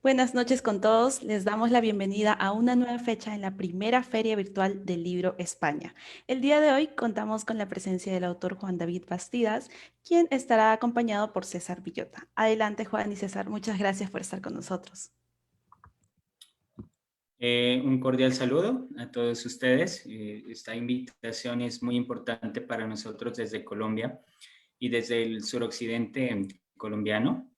Buenas noches con todos. Les damos la bienvenida a una nueva fecha en la primera Feria Virtual del Libro España. El día de hoy contamos con la presencia del autor Juan David Bastidas, quien estará acompañado por César Villota. Adelante, Juan y César. Muchas gracias por estar con nosotros. Un cordial saludo a todos ustedes. Esta invitación es muy importante para nosotros desde Colombia y desde el suroccidente colombiano,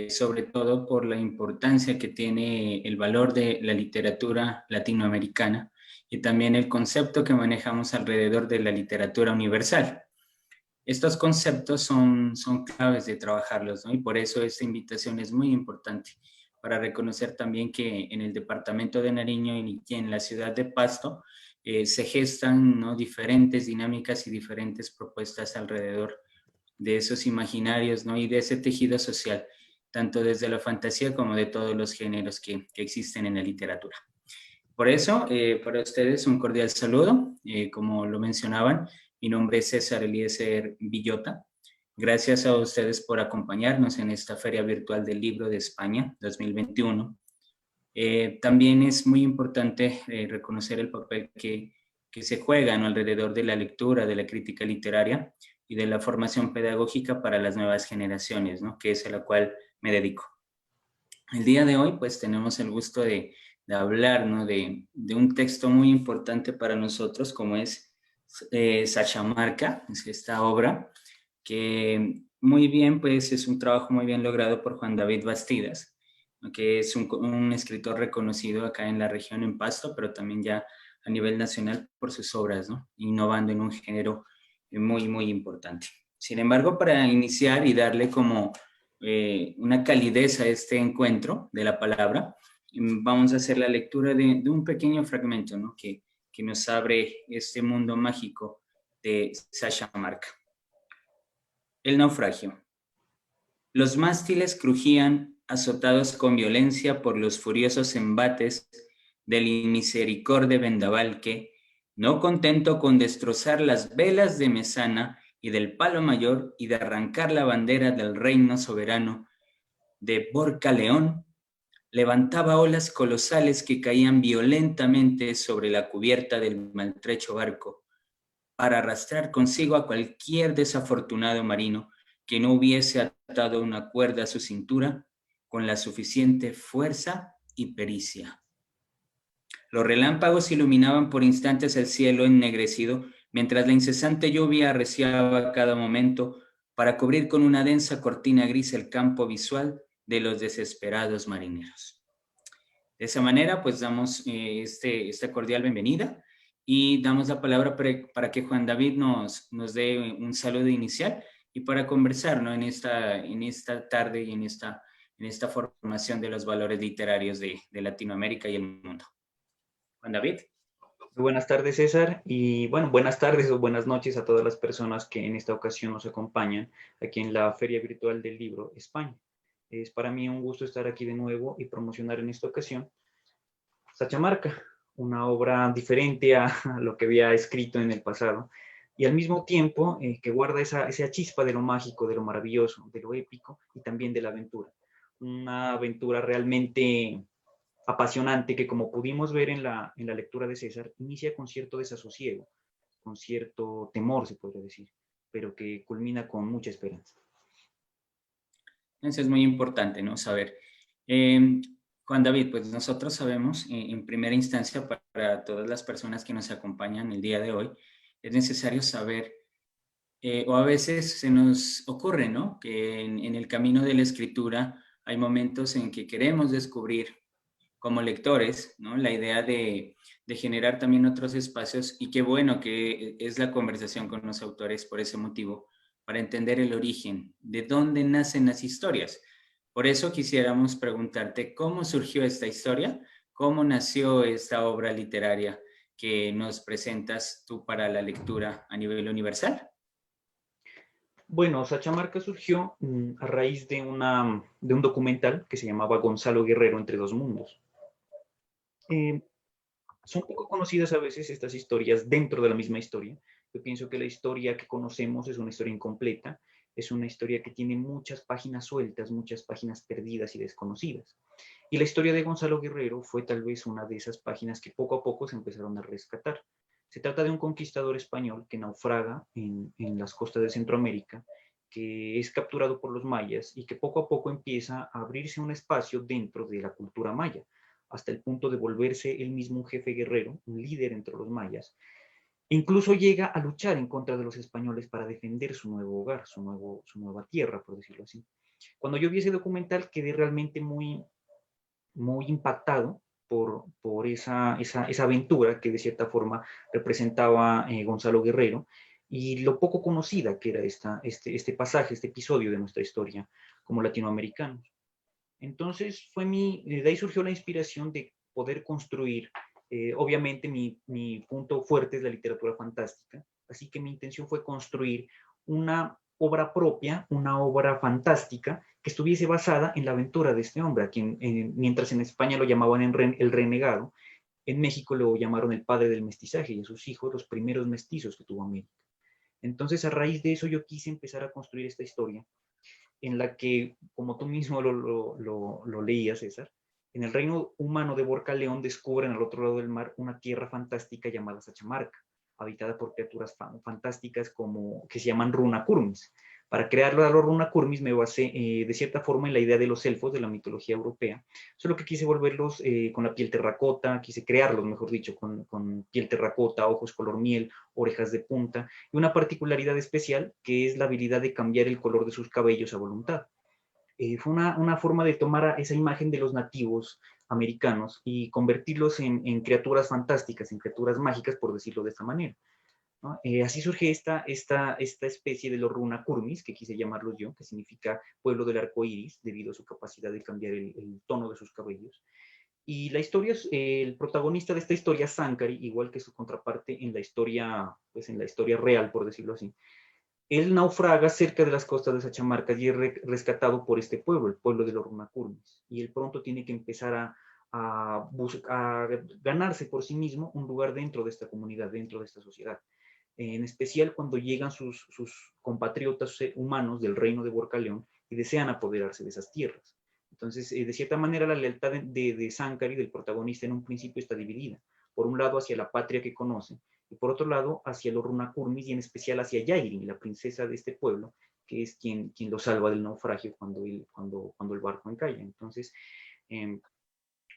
sobre todo por la importancia que tiene el valor de la literatura latinoamericana y también el concepto que manejamos alrededor de la literatura universal. Estos conceptos son claves de trabajarlos, ¿no? Y por eso esta invitación es muy importante para reconocer también que en el departamento de Nariño y en la ciudad de Pasto se gestan, ¿no?, diferentes dinámicas y diferentes propuestas alrededor de esos imaginarios, ¿no?, y de ese tejido social, tanto desde la fantasía como de todos los géneros que existen en la literatura. Por eso, para ustedes un cordial saludo. Como lo mencionaban, mi nombre es César Eliezer Villota. Gracias a ustedes por acompañarnos en esta Feria Virtual del Libro de España 2021. También es muy importante reconocer el papel que se juega, ¿no?, alrededor de la lectura, de la crítica literaria y de la formación pedagógica para las nuevas generaciones, ¿no?, que es a la cual me dedico. El día de hoy, pues, tenemos el gusto de hablar, ¿no?, de un texto muy importante para nosotros, como es Sachamarca, es esta obra, que muy bien, pues, es un trabajo muy bien logrado por Juan David Bastidas, ¿no?, que es un escritor reconocido acá en la región, en Pasto, pero también ya a nivel nacional por sus obras, ¿no?, innovando en un género muy, muy importante. Sin embargo, para iniciar y darle como una calidez a este encuentro de la palabra, vamos a hacer la lectura de un pequeño fragmento, ¿no?, que nos abre este mundo mágico de Sachamarca. El naufragio. Los mástiles crujían, azotados con violencia por los furiosos embates del inmisericorde vendaval que, no contento con destrozar las velas de mesana y del palo mayor y de arrancar la bandera del reino soberano de Borca León, levantaba olas colosales que caían violentamente sobre la cubierta del maltrecho barco, para arrastrar consigo a cualquier desafortunado marino que no hubiese atado una cuerda a su cintura con la suficiente fuerza y pericia. Los relámpagos iluminaban por instantes el cielo ennegrecido, mientras la incesante lluvia arreciaba a cada momento para cubrir con una densa cortina gris el campo visual de los desesperados marineros. De esa manera, pues damos esta cordial bienvenida y damos la palabra para que Juan David nos dé un saludo inicial y para conversar, ¿no?, en esta tarde y en esta formación de los valores literarios de Latinoamérica y el mundo. Juan David. Muy buenas tardes, César, y bueno, buenas tardes o buenas noches a todas las personas que en esta ocasión nos acompañan aquí en la Feria Virtual del Libro España. Es para mí un gusto estar aquí de nuevo y promocionar en esta ocasión Sachamarca, una obra diferente a lo que había escrito en el pasado y al mismo tiempo que guarda esa chispa de lo mágico, de lo maravilloso, de lo épico y también de la aventura. Una aventura realmente apasionante que, como pudimos ver en la lectura de César, inicia con cierto desasosiego, con cierto temor, se podría decir, pero que culmina con mucha esperanza. Eso es muy importante, ¿no?, saber. Eh, Juan David, pues nosotros sabemos en primera instancia para todas las personas que nos acompañan el día de hoy, es necesario saber, o a veces se nos ocurre, ¿no?, que en el camino de la escritura hay momentos en que queremos descubrir como lectores, ¿no?, la idea de generar también otros espacios, y qué bueno que es la conversación con los autores por ese motivo, para entender el origen, de dónde nacen las historias. Por eso quisiéramos preguntarte cómo surgió esta historia, cómo nació esta obra literaria que nos presentas tú para la lectura a nivel universal. Bueno, Sachamarca surgió a raíz de un documental que se llamaba Gonzalo Guerrero entre dos mundos. Eh, Son poco conocidas a veces estas historias dentro de la misma historia. Yo pienso que la historia que conocemos es una historia incompleta, Es una historia que tiene muchas páginas sueltas, muchas páginas perdidas y desconocidas. Y la historia de Gonzalo Guerrero fue tal vez una de esas páginas que poco a poco se empezaron a rescatar. Se trata de un conquistador español que naufraga en las costas de Centroamérica, que es capturado por los mayas y que poco a poco empieza a abrirse un espacio dentro de la cultura maya, hasta el punto de volverse él mismo un jefe guerrero, un líder entre los mayas. Incluso llega a luchar en contra de los españoles para defender su nuevo hogar, su nueva tierra, por decirlo así. Cuando yo vi ese documental quedé realmente muy impactado por esa aventura que de cierta forma representaba Gonzalo Guerrero y lo poco conocida que era este pasaje, este episodio de nuestra historia como latinoamericanos. Entonces de ahí surgió la inspiración de poder construir, obviamente mi punto fuerte es la literatura fantástica, así que mi intención fue construir una obra propia, una obra fantástica que estuviese basada en la aventura de este hombre, a quien mientras en España lo llamaban el renegado, en México lo llamaron el padre del mestizaje y a sus hijos los primeros mestizos que tuvo América. Entonces a raíz de eso yo quise empezar a construir esta historia en la que, como tú mismo lo leías, César, en el reino humano de Borca León descubren al otro lado del mar una tierra fantástica llamada Sachamarca, habitada por criaturas fantásticas que se llaman runacurmis. Para crear los runacurmis me basé de cierta forma en la idea de los elfos de la mitología europea, solo que quise volverlos con la piel terracota, quise crearlos, mejor dicho, con piel terracota, ojos color miel, orejas de punta, y una particularidad especial que es la habilidad de cambiar el color de sus cabellos a voluntad. Fue una forma de tomar esa imagen de los nativos americanos y convertirlos en criaturas fantásticas, en criaturas mágicas, por decirlo de esta manera, ¿no? Así surge esta especie de los runacurmis, que quise llamarlos yo, que significa pueblo del arco iris, debido a su capacidad de cambiar el tono de sus cabellos. Y la historia, el protagonista de esta historia, Sankari, igual que su contraparte en la historia, pues en la historia real, por decirlo así, él naufraga cerca de las costas de Sachamarca y es rescatado por este pueblo, el pueblo de los runacurmis. Y él pronto tiene que empezar a ganarse por sí mismo un lugar dentro de esta comunidad, dentro de esta sociedad. En especial cuando llegan sus compatriotas humanos del reino de Borcaleón y desean apoderarse de esas tierras. Entonces, de cierta manera, la lealtad de Sankari, del protagonista, en un principio está dividida. Por un lado, hacia la patria que conoce, y por otro lado, hacia los runacurmis y en especial hacia Yairin, la princesa de este pueblo, que es quien lo salva del naufragio cuando el barco encalla. Entonces,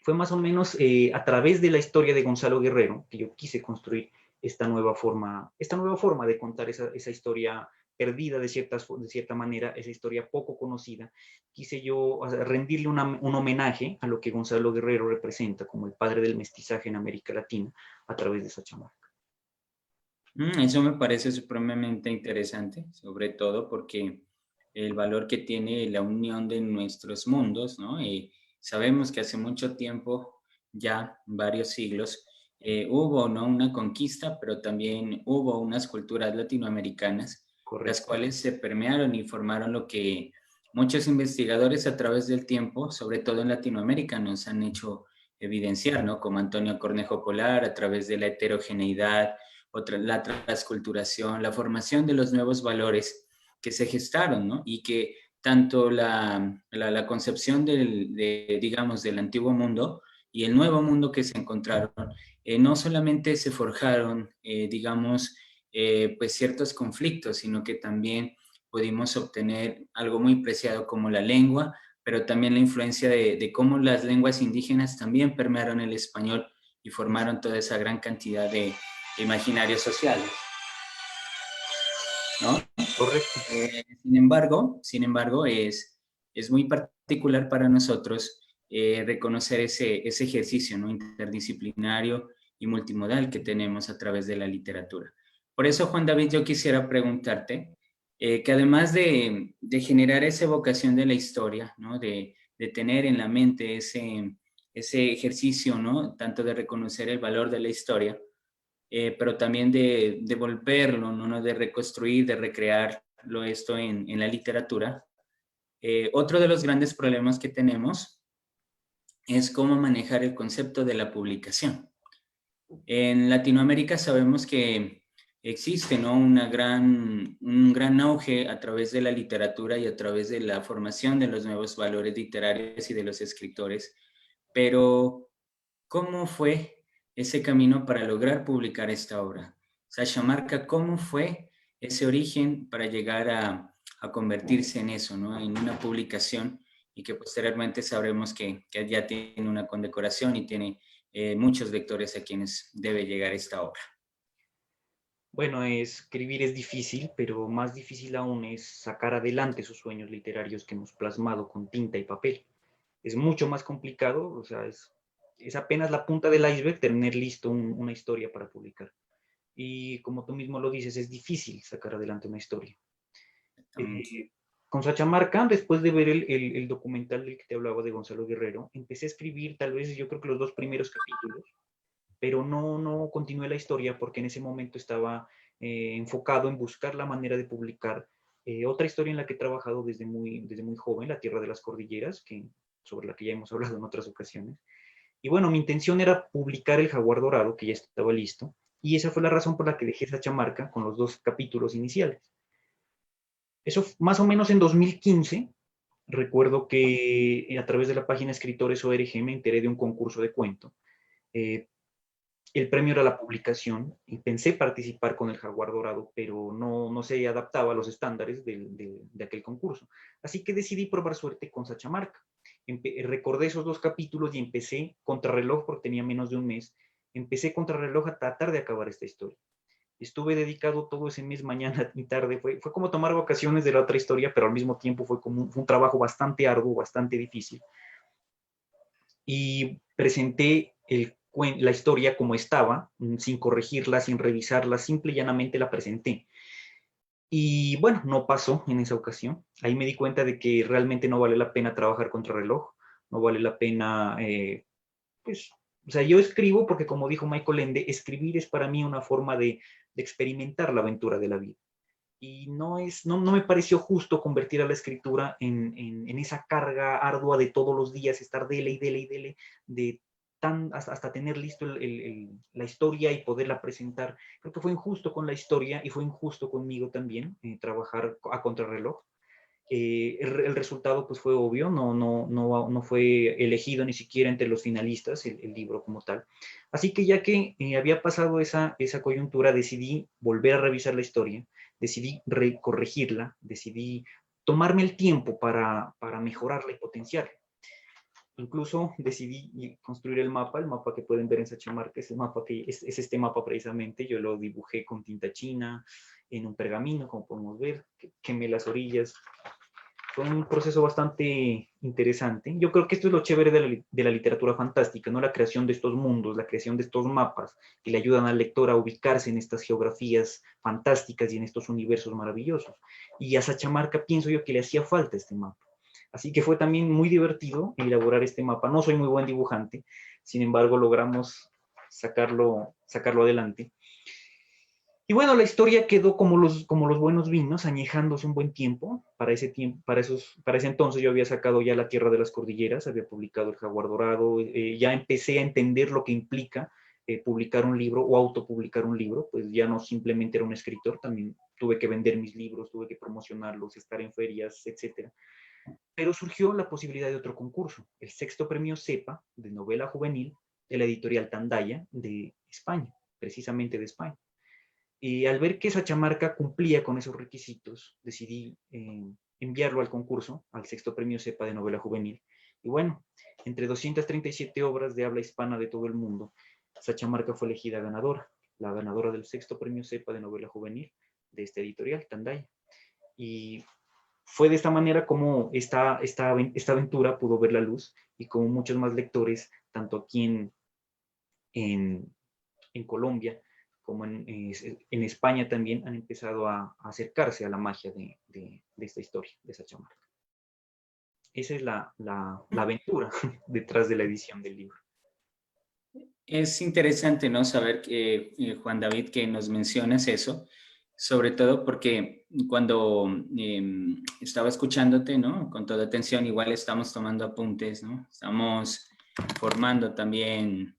fue más o menos a través de la historia de Gonzalo Guerrero que yo quise construir esta nueva forma de contar esa historia perdida de cierta manera, esa historia poco conocida. Quise yo rendirle un homenaje a lo que Gonzalo Guerrero representa como el padre del mestizaje en América Latina a través de Sachamarca. Eso me parece supremamente interesante, sobre todo porque el valor que tiene la unión de nuestros mundos, ¿no? Sabemos que hace mucho tiempo, ya varios siglos, hubo, ¿no?, una conquista, pero también hubo unas culturas latinoamericanas, Correcto. Las cuales se permearon y formaron lo que muchos investigadores a través del tiempo, sobre todo en Latinoamérica, nos han hecho evidenciar, ¿no? Como Antonio Cornejo Polar, a través de la heterogeneidad, la transculturación, la formación de los nuevos valores que se gestaron, ¿no? Y que tanto la concepción digamos, del antiguo mundo y el nuevo mundo que se encontraron, no solamente se forjaron, digamos, pues ciertos conflictos, sino que también pudimos obtener algo muy preciado como la lengua, pero también la influencia de cómo las lenguas indígenas también permearon el español y formaron toda esa gran cantidad de imaginarios sociales, ¿no? Correcto. Sin embargo, es muy particular para nosotros reconocer ese ejercicio, ¿no?, interdisciplinario y multimodal que tenemos a través de la literatura. Por eso, Juan David, yo quisiera preguntarte que además de generar esa evocación de la historia, ¿no?, de tener en la mente ese ejercicio, ¿no?, tanto de reconocer el valor de la historia, pero también de devolverlo, ¿no?, de reconstruir, de recrearlo esto en la literatura. Otro de los grandes problemas que tenemos es cómo manejar el concepto de la publicación. En Latinoamérica sabemos que existe, ¿no? Un gran auge a través de la literatura y a través de la formación de los nuevos valores literarios y de los escritores. Pero, ¿cómo fue ese camino para lograr publicar esta obra? Sasha Marca, ¿cómo fue ese origen para llegar a convertirse en eso, ¿no? En una publicación y que posteriormente sabremos que ya tiene una condecoración y tiene muchos lectores a quienes debe llegar esta obra? Bueno, escribir es difícil, pero más difícil aún es sacar adelante esos sueños literarios que hemos plasmado con tinta y papel. Es mucho más complicado, o sea, es apenas la punta del iceberg tener listo una historia para publicar. Y como tú mismo lo dices, es difícil sacar adelante una historia. Exactamente. Con Sachamarca, después de ver el documental del que te hablaba de Gonzalo Guerrero, empecé a escribir tal vez yo creo que los 2 primeros capítulos, pero no continué la historia porque en ese momento estaba enfocado en buscar la manera de publicar otra historia en la que he trabajado desde muy joven, La Tierra de las Cordilleras, sobre la que ya hemos hablado en otras ocasiones. Y bueno, mi intención era publicar El Jaguar Dorado, que ya estaba listo, y esa fue la razón por la que dejé Sachamarca con los 2 capítulos iniciales. Eso más o menos en 2015. Recuerdo que a través de la página Escritores ORG me enteré de un concurso de cuento. Eh, el premio era la publicación y pensé participar con El Jaguar Dorado, pero no se adaptaba a los estándares de aquel concurso. Así que decidí probar suerte con Sachamarca. Recordé esos 2 capítulos y empecé contrarreloj porque tenía menos de un mes. Empecé contrarreloj a tratar de acabar esta historia. Estuve dedicado todo ese mes, mañana y tarde. Fue como tomar vacaciones de la otra historia, pero al mismo tiempo fue como un trabajo bastante arduo, bastante difícil. Y presenté la historia como estaba, sin corregirla, sin revisarla, simple y llanamente la presenté. Y bueno, no pasó en esa ocasión. Ahí me di cuenta de que realmente no vale la pena trabajar contra reloj, no vale la pena, pues, o sea, yo escribo porque como dijo Michael Ende, escribir es para mí una forma de experimentar la aventura de la vida. Y no me pareció justo convertir a la escritura en esa carga ardua de todos los días, estar dele y dele y dele, hasta tener listo la historia y poderla presentar. Creo que fue injusto con la historia y fue injusto conmigo también trabajar a contrarreloj. El resultado pues fue obvio, no fue elegido ni siquiera entre los finalistas el libro como tal. Así que ya que había pasado esa coyuntura, decidí volver a revisar la historia, decidí corregirla, decidí tomarme el tiempo para mejorarla y potenciarla. Incluso decidí construir el mapa que pueden ver en Sachamarca, es el mapa es este mapa precisamente, yo lo dibujé con tinta china, en un pergamino, como podemos ver, quemé las orillas. Fue un proceso bastante interesante. Yo creo que esto es lo chévere de la literatura fantástica, ¿no? La creación de estos mundos, la creación de estos mapas que le ayudan al lector a ubicarse en estas geografías fantásticas y en estos universos maravillosos. Y a Sachamarca pienso yo que le hacía falta este mapa. Así que fue también muy divertido elaborar este mapa. No soy muy buen dibujante, sin embargo logramos sacarlo adelante. Y bueno, la historia quedó como los buenos vinos, añejándose un buen tiempo. Para ese entonces yo había sacado ya La Tierra de las Cordilleras, había publicado El Jaguar Dorado, ya empecé a entender lo que implica publicar un libro o autopublicar un libro, pues ya no simplemente era un escritor, también tuve que vender mis libros, tuve que promocionarlos, estar en ferias, etcétera. Pero surgió la posibilidad de otro concurso, el 6º Premio CEPA de novela juvenil de la editorial Tandaya de España, precisamente de España. Y al ver que Sachamarca cumplía con esos requisitos, decidí enviarlo al concurso, al 6º Premio CEPA de novela juvenil. Y bueno, entre 237 obras de habla hispana de todo el mundo, Sachamarca fue elegida ganadora, la ganadora del 6º Premio CEPA de novela juvenil de esta editorial, Tandaya. Y fue de esta manera como esta aventura pudo ver la luz y como muchos más lectores, tanto aquí en Colombia como en España también, han empezado a acercarse a la magia de esta historia, de Sachamarca. Esa es la aventura detrás de la edición del libro. Es interesante, ¿no? Saber que, Juan David, que nos mencionas eso, sobre todo porque cuando estaba escuchándote, ¿no? Con toda atención, igual estamos tomando apuntes, ¿no? Estamos formando también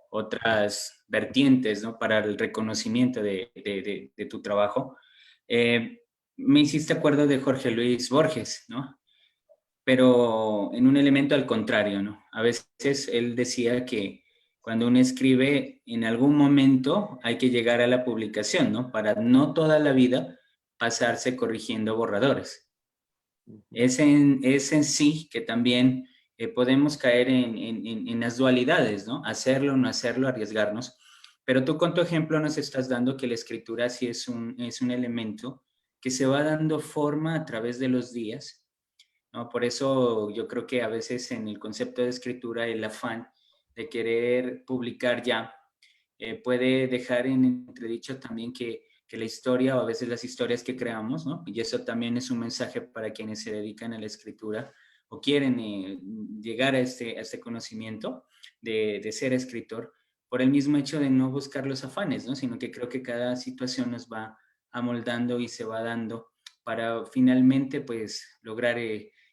otras vertientes, ¿no? Para el reconocimiento de tu trabajo. Me hiciste acuerdo de Jorge Luis Borges, ¿no? Pero en un elemento al contrario, ¿no? A veces él decía que cuando uno escribe, en algún momento hay que llegar a la publicación, ¿no? Para no toda la vida pasarse corrigiendo borradores. Es en sí que también podemos caer en las dualidades, ¿no? Hacerlo, no hacerlo, arriesgarnos. Pero tú con tu ejemplo nos estás dando que la escritura sí es un elemento que se va dando forma a través de los días, ¿no? Por eso yo creo que a veces en el concepto de escritura el afán de querer publicar ya puede dejar en entredicho también que la historia o a veces las historias que creamos, ¿no? Y eso también es un mensaje para quienes se dedican a la escritura o quieren llegar a este conocimiento de ser escritor, por el mismo hecho de no buscar los afanes, ¿no? Sino que creo que cada situación nos va amoldando y se va dando para finalmente pues lograr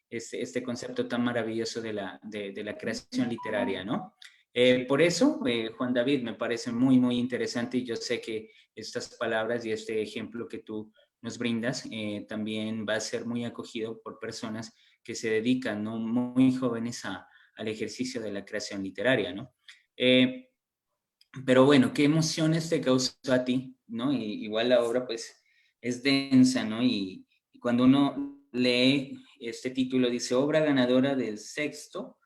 este concepto tan maravilloso de la creación literaria, ¿no? Por eso, Juan David, me parece muy, muy interesante y yo sé que estas palabras y este ejemplo que tú nos brindas también va a ser muy acogido por personas que se dedican, ¿no? Muy jóvenes al ejercicio de la creación literaria, ¿no? Pero bueno, ¿qué emociones te causó a ti, ¿no? Y, igual la obra pues es densa, ¿no? Y cuando uno lee este título dice obra ganadora del sexto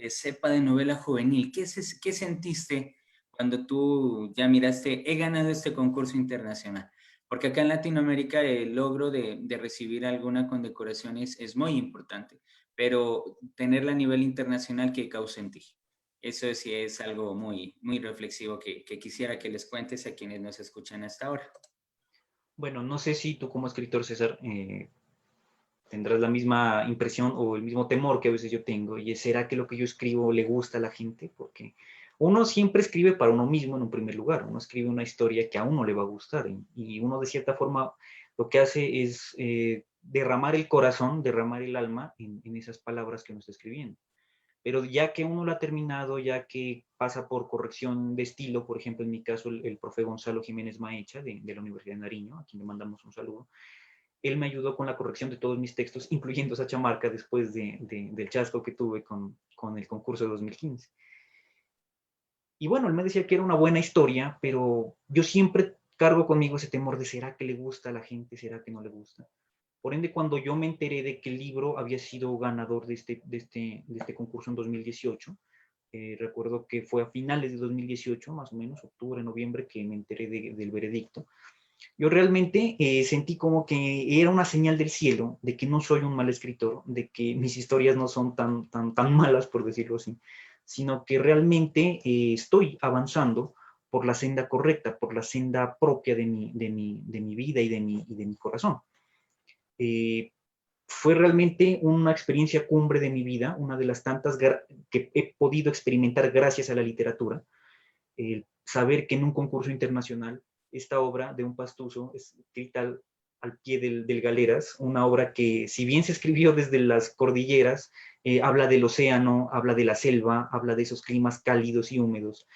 cepa de novela juvenil. ¿Qué sentiste cuando tú ya miraste, he ganado este concurso internacional? Porque acá en Latinoamérica el logro de recibir alguna condecoración es muy importante, pero tenerla a nivel internacional, ¿qué causa en ti? Eso sí es algo muy, muy reflexivo que quisiera que les cuentes a quienes nos escuchan hasta ahora. Bueno, no sé si tú como escritor, César, tendrás la misma impresión o el mismo temor que a veces yo tengo, y es, ¿será que lo que yo escribo le gusta a la gente? Porque uno siempre escribe para uno mismo en un primer lugar, uno escribe una historia que a uno le va a gustar, y uno de cierta forma lo que hace es derramar el corazón, derramar el alma en esas palabras que uno está escribiendo. Pero ya que uno lo ha terminado, ya que pasa por corrección de estilo, por ejemplo, en mi caso, el profe Gonzalo Jiménez Maecha, de la Universidad de Nariño, a quien le mandamos un saludo, él me ayudó con la corrección de todos mis textos, incluyendo esa chamarca después del chasco que tuve con el concurso de 2015. Y bueno, él me decía que era una buena historia, pero yo siempre cargo conmigo ese temor de ¿será que le gusta a la gente? ¿Será que no le gusta? Por ende, cuando yo me enteré de que el libro había sido ganador de este concurso en 2018, recuerdo que fue a finales de 2018, más o menos, octubre, noviembre, que me enteré del veredicto. Yo realmente sentí como que era una señal del cielo de que no soy un mal escritor, de que mis historias no son tan malas, por decirlo así, sino que realmente estoy avanzando por la senda correcta, por la senda propia de mi vida y de mi corazón. Eh, Fue realmente una experiencia cumbre de mi vida, una de las tantas que he podido experimentar gracias a la literatura. Saber que en un concurso internacional esta obra de un pastuso escrita al pie del Galeras, una obra que si bien se escribió desde las cordilleras, habla del océano, habla de la selva, habla de esos climas cálidos y húmedos,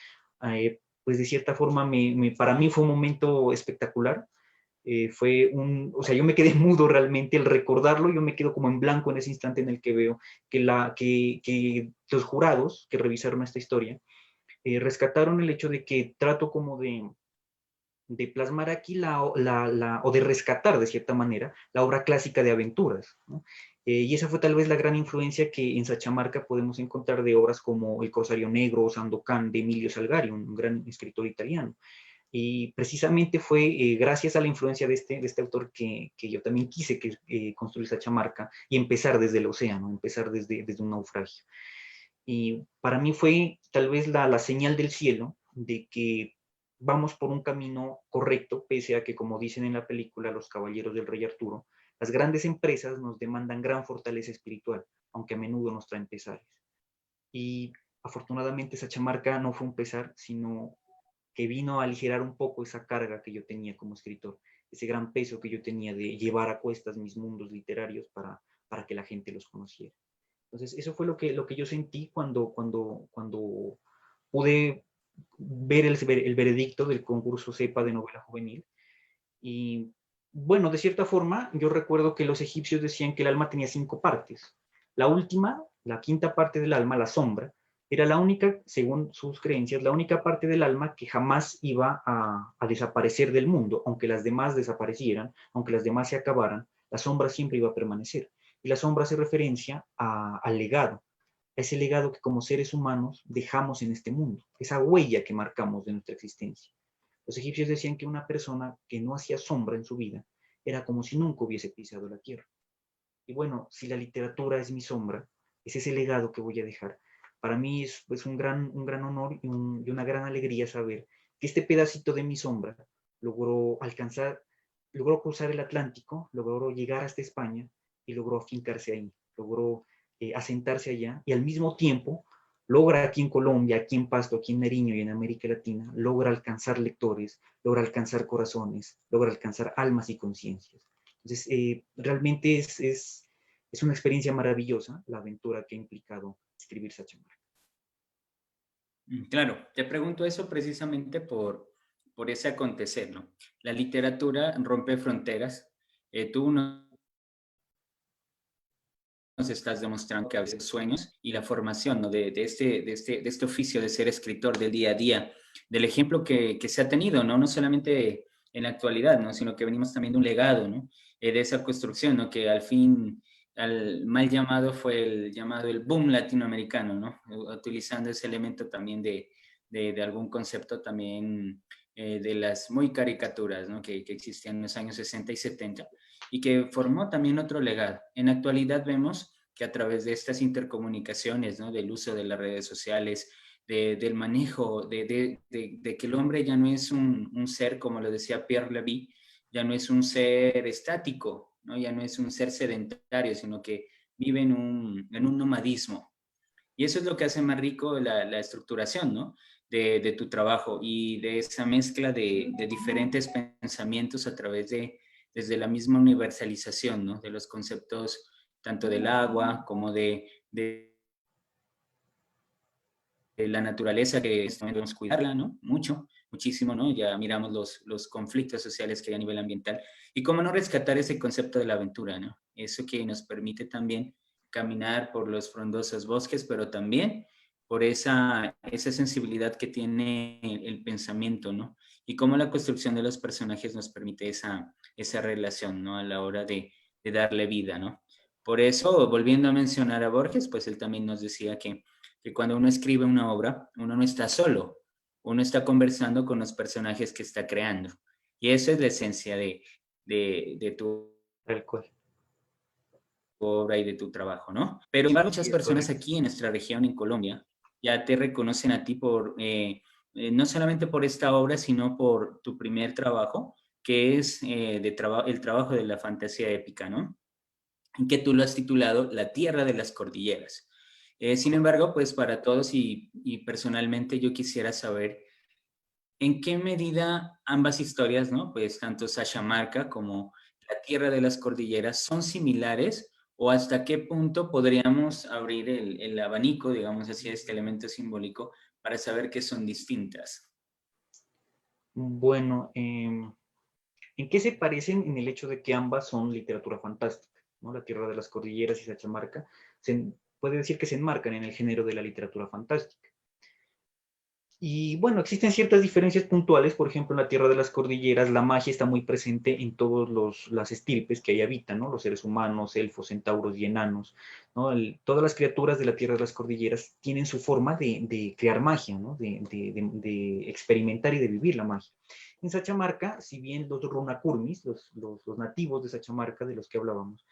pues de cierta forma para mí fue un momento espectacular. O sea, yo me quedé mudo realmente al recordarlo, yo me quedo como en blanco en ese instante en el que veo que los jurados que revisaron esta historia rescataron el hecho de que trato como de plasmar aquí o de rescatar de cierta manera la obra clásica de aventuras, ¿no? Y esa fue tal vez la gran influencia que en Sachamarca podemos encontrar de obras como El Corsario Negro o Sandokan de Emilio Salgari, un gran escritor italiano. Y precisamente fue gracias a la influencia de este autor que yo también quise construir Sachamarca y empezar desde el océano, empezar desde un naufragio. Y para mí fue tal vez la señal del cielo de que vamos por un camino correcto, pese a que, como dicen en la película Los Caballeros del Rey Arturo, las grandes empresas nos demandan gran fortaleza espiritual, aunque a menudo nos traen pesares. Y afortunadamente esa chamarca no fue un pesar, sino que vino a aligerar un poco esa carga que yo tenía como escritor, ese gran peso que yo tenía de llevar a cuestas mis mundos literarios para que la gente los conociera. Entonces, eso fue lo que yo sentí cuando pude ver el veredicto del concurso CEPA de novela juvenil. Y bueno, de cierta forma, yo recuerdo que los egipcios decían que el alma tenía 5 partes. La última, la quinta parte del alma, la sombra, era la única, según sus creencias, la única parte del alma que jamás iba a desaparecer del mundo, aunque las demás desaparecieran, aunque las demás se acabaran, la sombra siempre iba a permanecer. Y la sombra hace referencia al legado, a ese legado que como seres humanos dejamos en este mundo, esa huella que marcamos de nuestra existencia. Los egipcios decían que una persona que no hacía sombra en su vida era como si nunca hubiese pisado la tierra. Y bueno, si la literatura es mi sombra, es ese legado que voy a dejar. Para mí es un gran honor y una gran alegría saber que este pedacito de mi sombra logró logró cruzar el Atlántico, logró llegar hasta España y logró afincarse ahí, logró asentarse allá y al mismo tiempo logra aquí en Colombia, aquí en Pasto, aquí en Nariño y en América Latina, logra alcanzar lectores, logra alcanzar corazones, logra alcanzar almas y conciencias. Entonces, realmente es una experiencia maravillosa la aventura que ha implicado escribir Sacha Marca. Claro, te pregunto eso precisamente por ese acontecer, ¿no? La literatura rompe fronteras. Tú nos estás demostrando que a veces sueños y la formación, ¿no? de este oficio de ser escritor del día a día, del ejemplo que se ha tenido, ¿no? No solamente en la actualidad, ¿no? Sino que venimos también de un legado, ¿no? De esa construcción, ¿no? Que al fin, al mal llamado fue el llamado el boom latinoamericano, ¿no? Utilizando ese elemento también de algún concepto también de las muy caricaturas, ¿no? Que existían en los años 60 y 70 y que formó también otro legado. En la actualidad vemos que a través de estas intercomunicaciones, ¿no? Del uso de las redes sociales, del manejo, de que el hombre ya no es un ser, como lo decía Pierre Levy, ya no es un ser estático, ¿no? Ya no es un ser sedentario, sino que vive en un nomadismo. Y eso es lo que hace más rico la estructuración, ¿no? De tu trabajo y de esa mezcla de diferentes pensamientos a través desde la misma universalización, ¿no? De los conceptos tanto del agua como de la naturaleza, que también debemos cuidarla, ¿no? Mucho, muchísimo, ¿no? Ya miramos los conflictos sociales que hay a nivel ambiental. Y cómo no rescatar ese concepto de la aventura, ¿no? Eso que nos permite también caminar por los frondosos bosques, pero también por esa sensibilidad que tiene el pensamiento, ¿no? Y cómo la construcción de los personajes nos permite esa relación, ¿no? A la hora de darle vida, ¿no? Por eso, volviendo a mencionar a Borges, pues él también nos decía que cuando uno escribe una obra, uno no está solo, uno está conversando con los personajes que está creando. Y eso es la esencia de tu Tal cual. obra y de tu trabajo, ¿no? Pero muchas Sí, es personas correcto. aquí en nuestra región, en Colombia, ya te reconocen a ti no solamente por esta obra, sino por tu primer trabajo, que es el trabajo de la fantasía épica, ¿no? Que tú lo has titulado La Tierra de las Cordilleras. Sin embargo, pues para todos y personalmente yo quisiera saber en qué medida ambas historias, ¿no? Pues tanto Sasha Marca como La Tierra de las Cordilleras son similares o hasta qué punto podríamos abrir el abanico, digamos así, este elemento simbólico para saber que son distintas. Bueno, ¿en qué se parecen? En el hecho de que ambas son literatura fantástica, ¿no? La Tierra de las Cordilleras y Sachamarca puede decir que se enmarcan en el género de la literatura fantástica. Y bueno, existen ciertas diferencias puntuales, por ejemplo, en la Tierra de las Cordilleras la magia está muy presente en todas las estirpes que ahí habitan, ¿no? Los seres humanos, elfos, centauros y enanos, ¿no? Todas las criaturas de la Tierra de las Cordilleras tienen su forma de crear magia, ¿no? De experimentar y de vivir la magia. En Sachamarca, si bien los Runakurmis, los nativos de Sachamarca de los que hablábamos,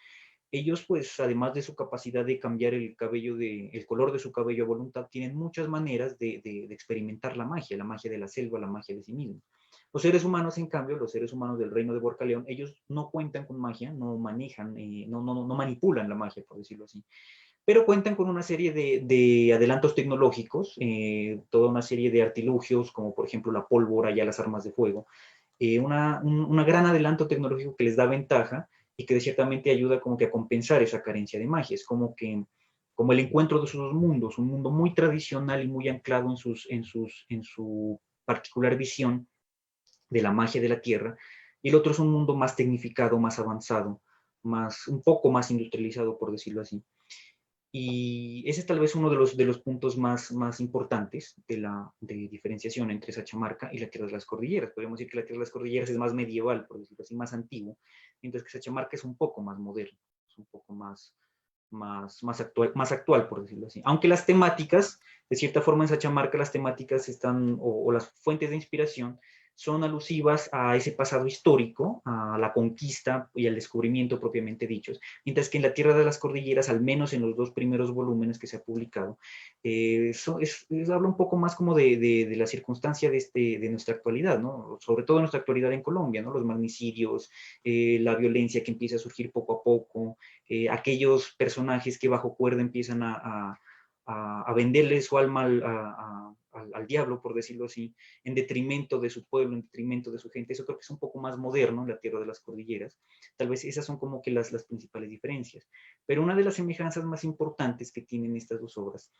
ellos, pues, además de su capacidad de cambiar el color de su cabello a voluntad, tienen muchas maneras de experimentar la magia de la selva, la magia de sí mismos. Los seres humanos, en cambio, los seres humanos del reino de Borcaleón, ellos no cuentan con magia, no manejan, no manipulan la magia, por decirlo así, pero cuentan con una serie de adelantos tecnológicos, toda una serie de artilugios, como por ejemplo la pólvora y las armas de fuego, una gran adelanto tecnológico que les da ventaja y que ciertamente ayuda como que a compensar esa carencia de magia. Es como que como el encuentro de esos dos mundos, un mundo muy tradicional y muy anclado en su particular visión de la magia de la tierra, y el otro es un mundo más tecnificado, más avanzado, un poco más industrializado, por decirlo así. Y ese es tal vez uno de los puntos más importantes de diferenciación entre Sachamarca y la Tierra de las Cordilleras. Podríamos decir que la Tierra de las Cordilleras es más medieval, por decirlo así, más antiguo, mientras que Sachamarca es un poco más moderno, es un poco más actual, por decirlo así. Aunque las temáticas, de cierta forma en Sachamarca, las temáticas están, o las fuentes de inspiración, son alusivas a ese pasado histórico, a la conquista y al descubrimiento propiamente dichos, mientras que en la Tierra de las Cordilleras, al menos en los dos primeros volúmenes que se ha publicado, habla un poco más como de la circunstancia de nuestra actualidad, ¿no? Sobre todo nuestra actualidad en Colombia, ¿no? Los magnicidios, la violencia que empieza a surgir poco a poco, aquellos personajes que bajo cuerda empiezan a venderle su alma al diablo, por decirlo así, en detrimento de su pueblo, en detrimento de su gente. Eso creo que es un poco más moderno en la Tierra de las Cordilleras. Tal vez esas son como que las principales diferencias. Pero una de las semejanzas más importantes que tienen estas dos obras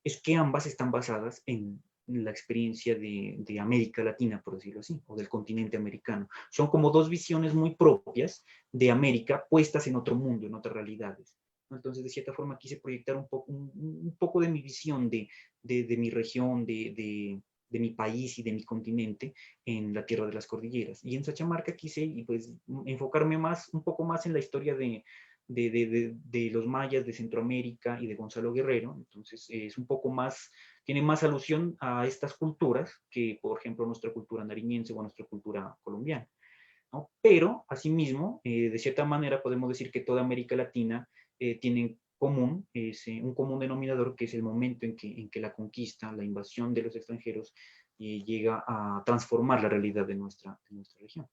es que ambas están basadas en la experiencia de América Latina, por decirlo así, o del continente americano. Son como dos visiones muy propias de América puestas en otro mundo, en otras realidades. Entonces, de cierta forma, quise proyectar un poco de mi visión de mi región, de mi país y de mi continente en la Tierra de las Cordilleras. Y en Sachamarca quise pues, enfocarme un poco más en la historia de los mayas de Centroamérica y de Gonzalo Guerrero. Entonces, es un poco más, tiene más alusión a estas culturas que, por ejemplo, nuestra cultura nariñense o nuestra cultura colombiana, ¿no? Pero, asimismo, de cierta manera podemos decir que toda América Latina tiene en común un común denominador, que es el momento en que la conquista, la invasión de los extranjeros llega a transformar la realidad de nuestra región.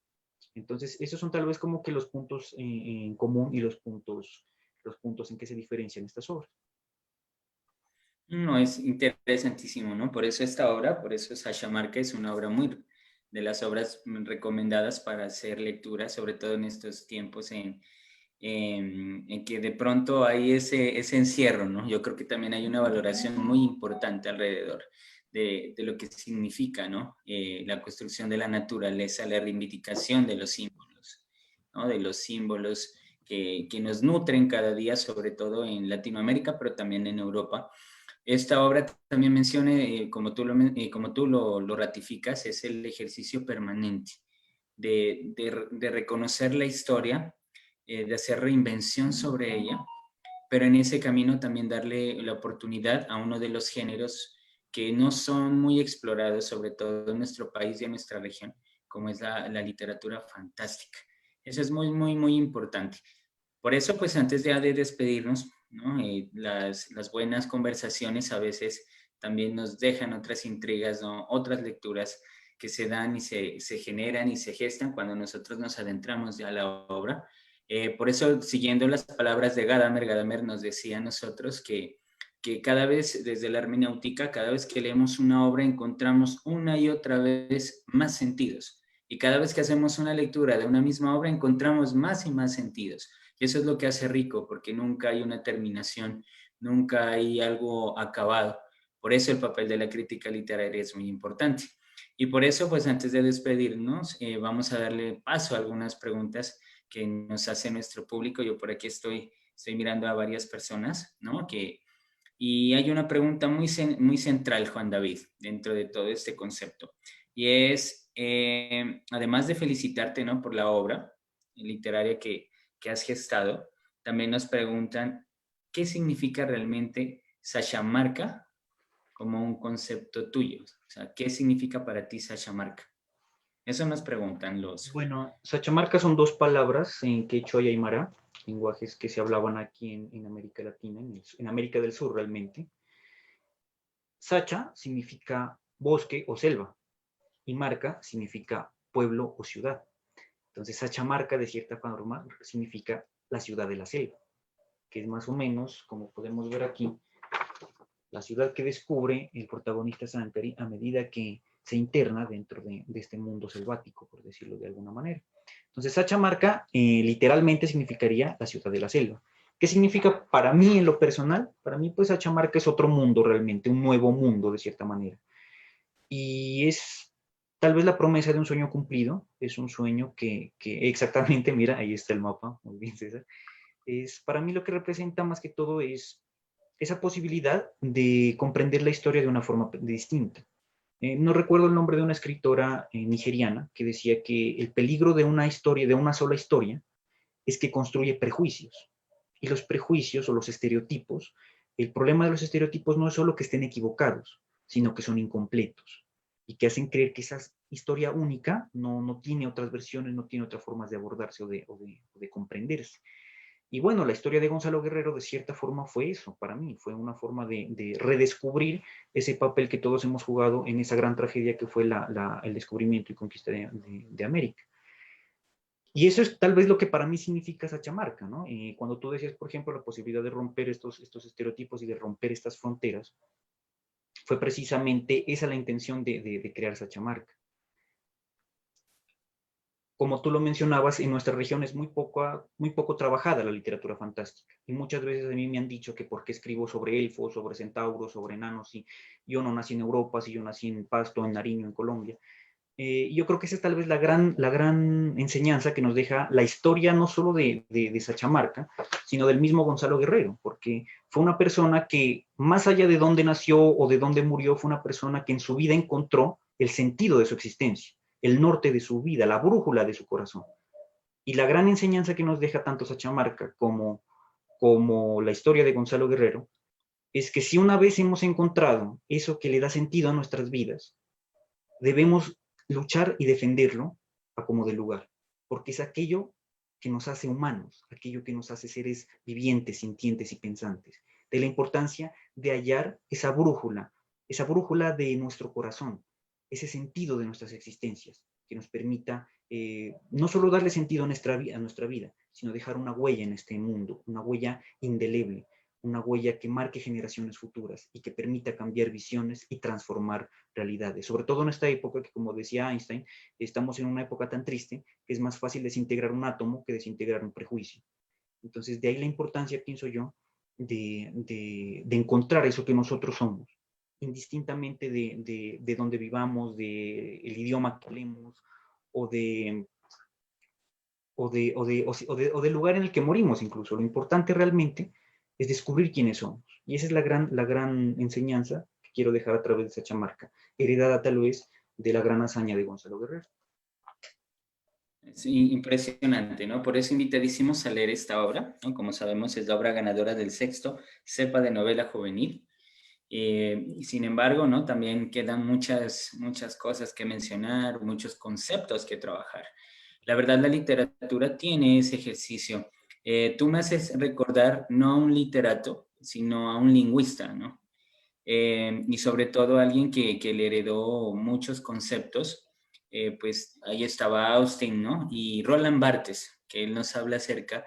Entonces, esos son tal vez como que los puntos en común y los puntos en que se diferencian estas obras. No, es interesantísimo, ¿no? Por eso esta obra, por eso Sachamarca es una obra muy de las obras recomendadas para hacer lectura, sobre todo en estos tiempos en que de pronto hay ese encierro, ¿no? Yo creo que también hay una valoración muy importante alrededor de lo que significa, ¿no? La construcción de la naturaleza, la reivindicación de los símbolos, ¿no? De los símbolos que nos nutren cada día, sobre todo en Latinoamérica, pero también en Europa. Esta obra también menciona, como tú lo ratificas, es el ejercicio permanente de reconocer la historia, de hacer reinvención sobre ella, pero en ese camino también darle la oportunidad a uno de los géneros que no son muy explorados, sobre todo en nuestro país y en nuestra región, como es la literatura fantástica. Eso es muy, muy, muy importante. Por eso, pues antes de despedirnos, ¿no? Las buenas conversaciones a veces también nos dejan otras intrigas, ¿no? Otras lecturas que se dan y se generan y se gestan cuando nosotros nos adentramos ya a la obra. Por eso, siguiendo las palabras de Gadamer, Gadamer nos decía a nosotros que cada vez, desde la hermenéutica, cada vez que leemos una obra encontramos una y otra vez más sentidos. Y cada vez que hacemos una lectura de una misma obra encontramos más y más sentidos. Y eso es lo que hace rico, porque nunca hay una terminación, nunca hay algo acabado. Por eso el papel de la crítica literaria es muy importante. Y por eso, pues antes de despedirnos, vamos a darle paso a algunas preguntas que nos hace nuestro público. Yo por aquí estoy mirando a varias personas, ¿no? Y hay una pregunta muy central, Juan David, dentro de todo este concepto. Y es, además de felicitarte, ¿no? Por la obra literaria que has gestado, también nos preguntan qué significa realmente Sachamarca como un concepto tuyo. O sea, ¿qué significa para ti Sachamarca? Eso nos preguntan los... Bueno, Sachamarca son dos palabras en quechua y aymara, lenguajes que se hablaban aquí en América Latina, en América del Sur realmente. Sacha significa bosque o selva y marca significa pueblo o ciudad. Entonces, Sachamarca, de cierta forma, significa la ciudad de la selva, que es más o menos, como podemos ver aquí, la ciudad que descubre el protagonista Sankari a medida que se interna dentro de este mundo selvático, por decirlo de alguna manera. Entonces, Sachamarca literalmente significaría la ciudad de la selva. ¿Qué significa para mí en lo personal? Para mí, pues, Cachamarca es otro mundo realmente, un nuevo mundo de cierta manera. Y es tal vez la promesa de un sueño cumplido, es un sueño que exactamente, mira, ahí está el mapa, muy bien, César. Es, para mí lo que representa más que todo es esa posibilidad de comprender la historia de una forma distinta. No recuerdo el nombre de una escritora nigeriana que decía que el peligro de una historia, de una sola historia, es que construye prejuicios. Y los prejuicios o los estereotipos, el problema de los estereotipos no es solo que estén equivocados, sino que son incompletos y que hacen creer que esa historia única no tiene otras versiones, no tiene otras formas de abordarse o de comprenderse. Y bueno, la historia de Gonzalo Guerrero de cierta forma fue eso para mí, fue una forma de redescubrir ese papel que todos hemos jugado en esa gran tragedia que fue el descubrimiento y conquista de América. Y eso es tal vez lo que para mí significa Cachamarca, ¿no? Cuando tú decías, por ejemplo, la posibilidad de romper estos estereotipos y de romper estas fronteras, fue precisamente esa la intención de crear Cachamarca. Como tú lo mencionabas, en nuestra región es muy poco trabajada la literatura fantástica. Y muchas veces a mí me han dicho que por qué escribo sobre elfos, sobre centauros, sobre enanos, si yo no nací en Europa, si yo nací en Pasto, en Nariño, en Colombia. Yo creo que esa es tal vez la gran enseñanza que nos deja la historia no solo de Cachamarca, sino del mismo Gonzalo Guerrero, porque fue una persona que, más allá de dónde nació o de dónde murió, fue una persona que en su vida encontró el sentido de su existencia, el norte de su vida, la brújula de su corazón. Y la gran enseñanza que nos deja tanto Cachamarca como la historia de Gonzalo Guerrero es que si una vez hemos encontrado eso que le da sentido a nuestras vidas, debemos luchar y defenderlo a como de lugar, porque es aquello que nos hace humanos, aquello que nos hace seres vivientes, sintientes y pensantes, de la importancia de hallar esa brújula de nuestro corazón, ese sentido de nuestras existencias, que nos permita no solo darle sentido a nuestra vida, sino dejar una huella en este mundo, una huella indeleble, una huella que marque generaciones futuras y que permita cambiar visiones y transformar realidades. Sobre todo en esta época que, como decía Einstein, estamos en una época tan triste que es más fácil desintegrar un átomo que desintegrar un prejuicio. Entonces, de ahí la importancia, pienso yo, de encontrar eso que nosotros somos, indistintamente de dónde vivamos, del idioma que hablemos o de o del lugar en el que morimos incluso. Lo importante realmente es descubrir quiénes somos. Y esa es la gran enseñanza que quiero dejar a través de Cachamarca, heredada tal vez de la gran hazaña de Gonzalo Guerrero. Sí, impresionante, ¿no? Por eso invitadísimos a leer esta obra, ¿no? Como sabemos, es la obra ganadora del sexto cepa de novela juvenil. Sin embargo, ¿no? También quedan muchas cosas que mencionar, muchos conceptos que trabajar. La verdad, la literatura tiene ese ejercicio. Tú me haces recordar no a un literato, sino a un lingüista, ¿no? Y sobre todo a alguien que le heredó muchos conceptos. Pues ahí estaba Austin, ¿no? Y Roland Barthes, que él nos habla acerca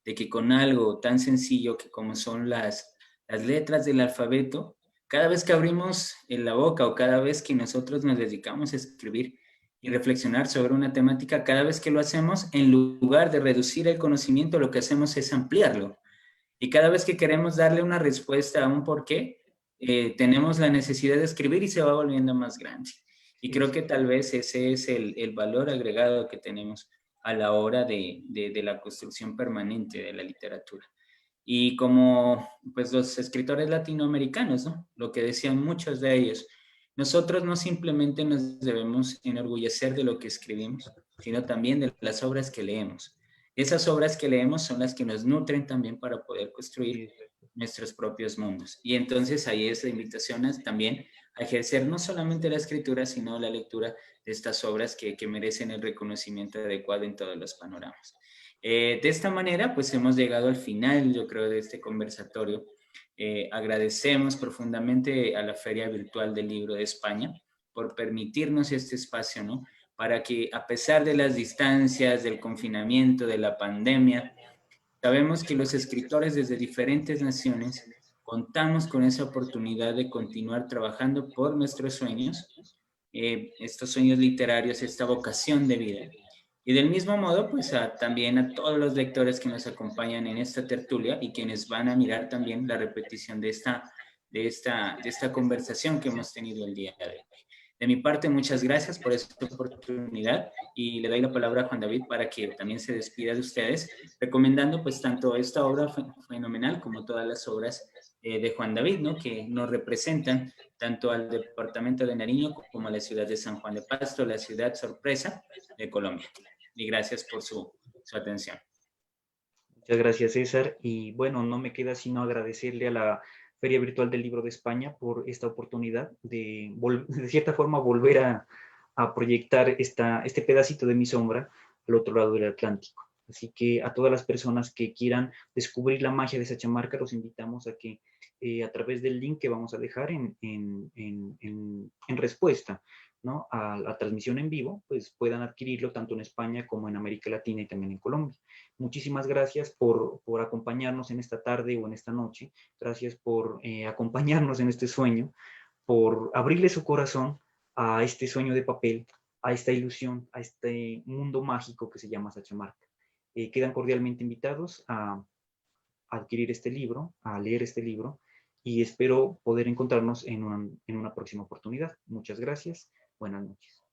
de que con algo tan sencillo que como son las letras del alfabeto, cada vez que abrimos en la boca o cada vez que nosotros nos dedicamos a escribir y reflexionar sobre una temática, cada vez que lo hacemos, en lugar de reducir el conocimiento, lo que hacemos es ampliarlo. Y cada vez que queremos darle una respuesta a un porqué, tenemos la necesidad de escribir y se va volviendo más grande. Y creo que tal vez ese es el valor agregado que tenemos a la hora de la construcción permanente de la literatura. Y como pues los escritores latinoamericanos, ¿no? Lo que decían muchos de ellos, nosotros no simplemente nos debemos enorgullecer de lo que escribimos, sino también de las obras que leemos. Esas obras que leemos son las que nos nutren también para poder construir nuestros propios mundos. Y entonces ahí es la invitación también a ejercer no solamente la escritura, sino la lectura de estas obras que merecen el reconocimiento adecuado en todos los panoramas. De esta manera, pues hemos llegado al final, yo creo, de este conversatorio. Agradecemos profundamente a la Feria Virtual del Libro de España por permitirnos este espacio, ¿no? Para que, a pesar de las distancias, del confinamiento, de la pandemia, sabemos que los escritores desde diferentes naciones contamos con esa oportunidad de continuar trabajando por nuestros sueños, estos sueños literarios, esta vocación de vida. Y del mismo modo, pues también a todos los lectores que nos acompañan en esta tertulia y quienes van a mirar también la repetición de esta conversación que hemos tenido el día de hoy. De mi parte, muchas gracias por esta oportunidad y le doy la palabra a Juan David para que también se despida de ustedes, recomendando pues tanto esta obra fenomenal como todas las obras de Juan David, ¿no? Que nos representan tanto al departamento de Nariño como a la ciudad de San Juan de Pasto, la ciudad sorpresa de Colombia. Y gracias por su atención. Muchas gracias, César. Y bueno, no me queda sino agradecerle a la Feria Virtual del Libro de España por esta oportunidad de cierta forma, volver a proyectar este pedacito de mi sombra al otro lado del Atlántico. Así que a todas las personas que quieran descubrir la magia de Sachamarca, los invitamos a que a través del link que vamos a dejar en respuesta, ¿no?, a la transmisión en vivo, pues puedan adquirirlo tanto en España como en América Latina y también en Colombia. Muchísimas gracias por acompañarnos en esta tarde o en esta noche. Gracias por acompañarnos en este sueño, por abrirle su corazón a este sueño de papel, a esta ilusión, a este mundo mágico que se llama Sachamarca. Quedan cordialmente invitados a adquirir este libro, a leer este libro, y espero poder encontrarnos en una próxima oportunidad. Muchas gracias. Buenas noches.